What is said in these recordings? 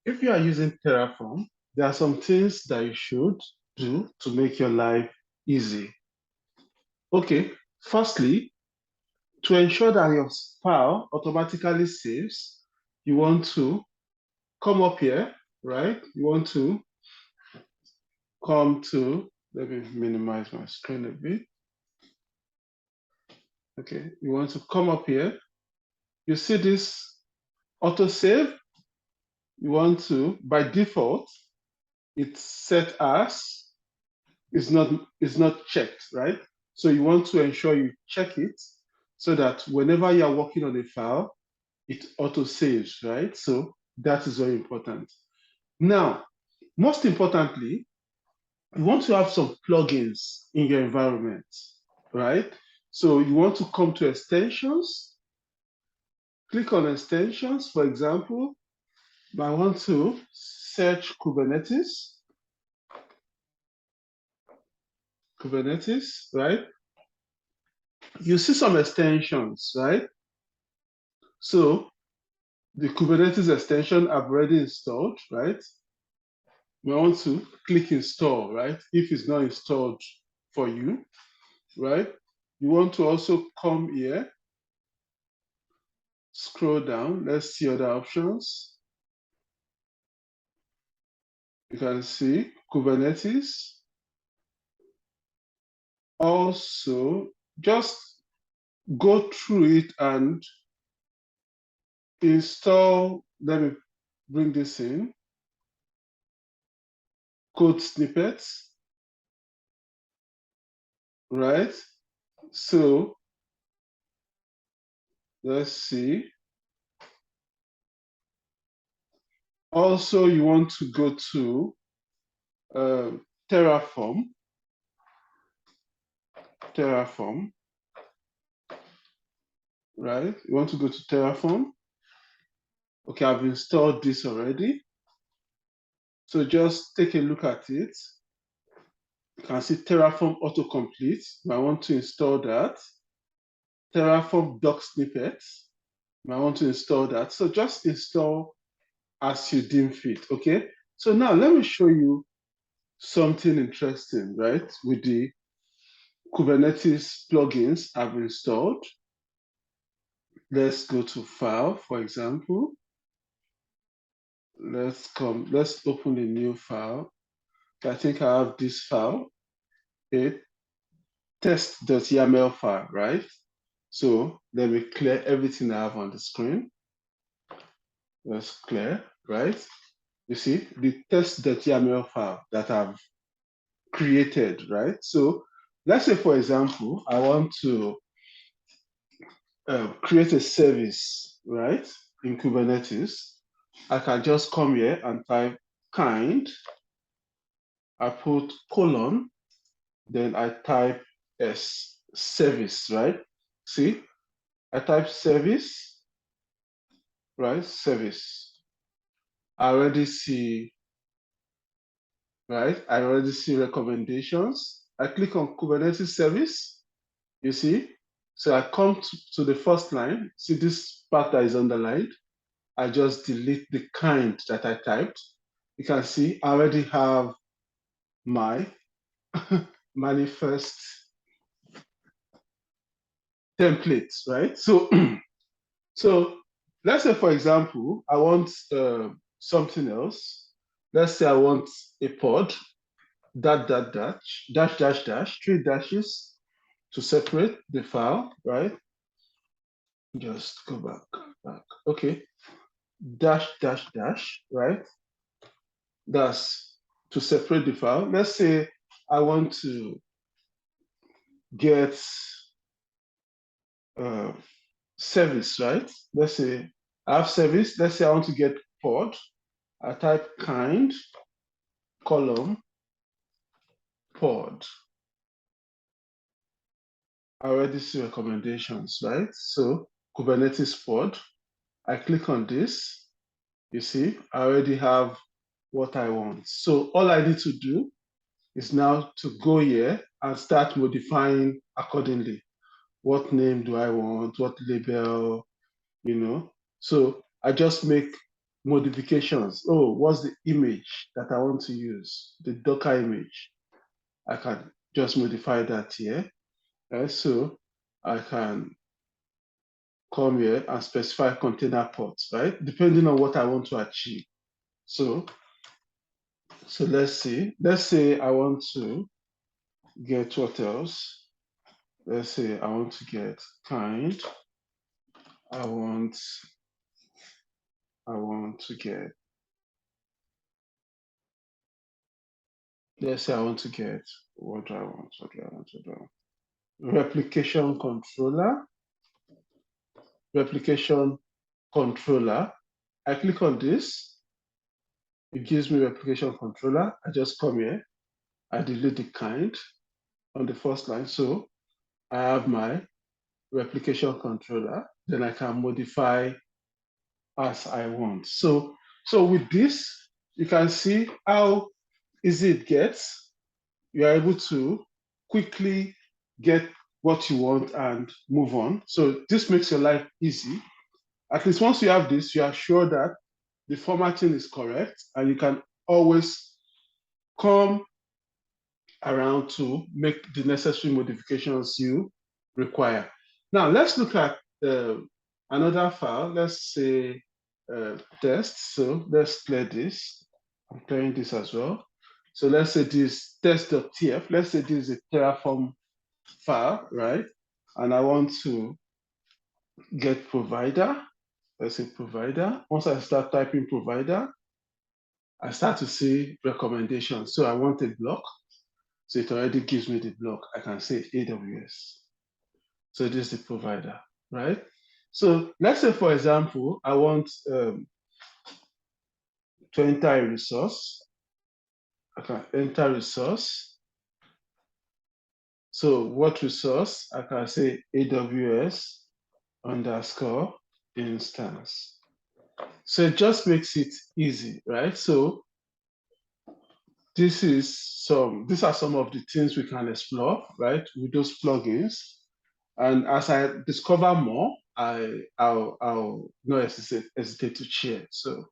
if you are using Terraform, there are some things that you should do to make your life easy. Okay, firstly, to ensure that your file automatically saves, you want to come up here, right? You want to come to, let me minimize my screen a bit. Okay, you want to come up here. You see this autosave. You want to, by default, it's set as, it's not checked, right? So you want to ensure you check it so that whenever you're working on a file, it auto saves, right? So that is very important. Now, most importantly, you want to have some plugins in your environment, right? So you want to come to extensions, click on extensions. For example, I want to search Kubernetes, right? You see some extensions, right? So the Kubernetes extension I've already installed, right? We want to click install, right? If it's not installed for you, right? You want to also come here, scroll down, let's see other options. You can see Kubernetes. Also, just go through it and install, let me bring this in, code snippets, right? So let's see. Also, you want to go to Terraform, right? You want to go to Terraform. Okay, I've installed this already. So just take a look at it. You can see Terraform autocomplete. I want to install that. Terraform doc snippets. I want to install that. So just install as you deem fit, okay? So now let me show you something interesting, right? With the Kubernetes plugins I've installed. Let's go to file, for example. Let's open a new file. I think I have this file, a test.yaml file, right? So let me clear everything I have on the screen. Let's clear, right? You see the test.yaml file that I've created, right? So let's say, for example, I want to create a service, right, in Kubernetes. I can just come here and type kind. I put colon, then I type S, service, right? See, I type service, right? Service. I already see, right? I already see recommendations. I click on Kubernetes service, you see? So I come to the first line, see this part that is underlined. I just delete the kind that I typed. You can see I already have my manifest templates, right? So, so let's say, for example, I want something else. Let's say I want a pod, three dashes to separate the file, right? Just go back. Okay, dash, right? That's to separate the file. Let's say I want to get service, right? Let's say I have service. Let's say I want to get pod. I type kind, column, pod. I already see recommendations, right? So Kubernetes pod. I click on this. You see, I already have what I want. So all I need to do is now to go here and start modifying accordingly. What name do I want? What label? So I just make modifications. Oh, what's the image that I want to use? The Docker image. I can just modify that here. So I can come here and specify container ports, right? Depending on what I want to achieve. So let's see. Let's say I want to get what else? Let's say I want to get kind. I want to get, let's say I want to get, what do I want? What do I want to do? Replication controller. Replication controller. I click on this. It gives me replication controller. I just come here. I delete the kind on the first line. So I have my replication controller. Then I can modify as I want. So with this, you can see how easy it gets. You are able to quickly get what you want and move on. So this makes your life easy. At least once you have this, you are sure that the formatting is correct, and you can always come around to make the necessary modifications you require. Now, let's look at another file. Let's say test. So let's clear this. I'm clearing this as well. So let's say this test.tf. Let's say this is a Terraform file, right? And I want to get provider. Let's say provider. Once I start typing provider, I start to see recommendations. So I want a block. So it already gives me the block. I can say AWS. So this is the provider, right? So let's say, for example, I want to enter a resource. I can enter resource. So what resource? I can say AWS _ instance. So it just makes it easy, right? So these are some of the things we can explore, right, with those plugins. And as I discover more, I'll not hesitate to share. So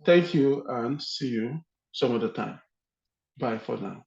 thank you and see you some other time. Bye for now.